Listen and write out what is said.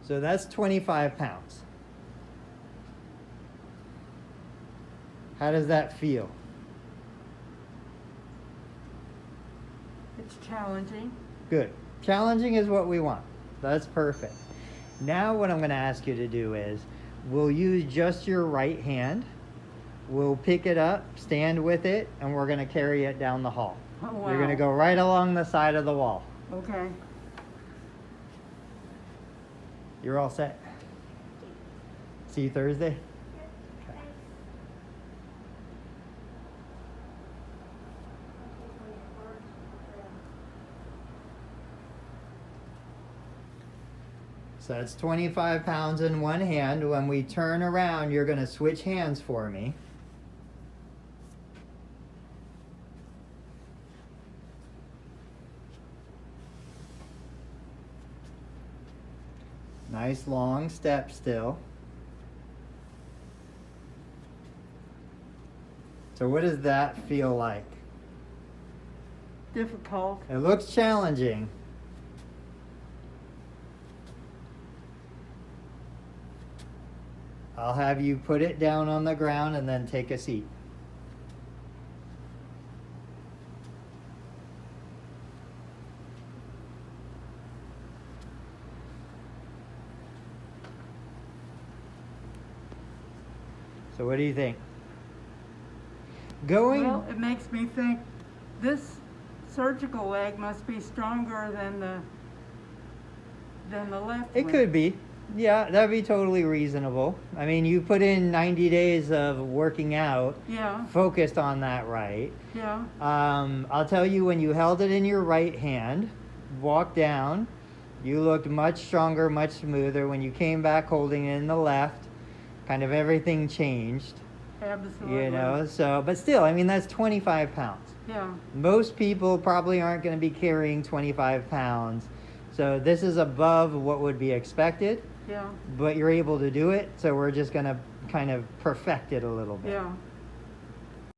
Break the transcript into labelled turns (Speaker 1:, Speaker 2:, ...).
Speaker 1: So that's 25 pounds. How does that feel?
Speaker 2: It's challenging.
Speaker 1: Good. Challenging is what we want. That's perfect. Now what I'm going to ask you to do is, we'll use just your right hand. We'll pick it up, stand with it, and we're going to carry it down the hall.
Speaker 2: Oh, wow.
Speaker 1: You're going to go right along the side of the wall.
Speaker 2: Okay.
Speaker 1: You're all set. See you Thursday? Okay. So that's 25 pounds in one hand. When we turn around, you're going to switch hands for me. Nice long step still. So what does that feel like?
Speaker 2: Difficult.
Speaker 1: It looks challenging. I'll have you put it down on the ground and then take a seat. So what do you think?
Speaker 2: Well, it makes me think this surgical leg must be stronger than the left
Speaker 1: It
Speaker 2: leg.
Speaker 1: could be. Yeah, that'd be totally reasonable. I mean, you put in 90 days of working out,
Speaker 2: Yeah.
Speaker 1: focused on that right.
Speaker 2: Yeah.
Speaker 1: I'll tell you, when you held it in your right hand, walked down, you looked much stronger, much smoother. When you came back holding it in the left, kind of everything changed.
Speaker 2: Absolutely.
Speaker 1: You know, so, but still, I mean, that's 25 pounds.
Speaker 2: Yeah.
Speaker 1: Most people probably aren't going to be carrying 25 pounds. So this is above what would be expected.
Speaker 2: Yeah.
Speaker 1: But you're able to do it, so we're just going to kind of perfect it a little bit.
Speaker 2: Yeah.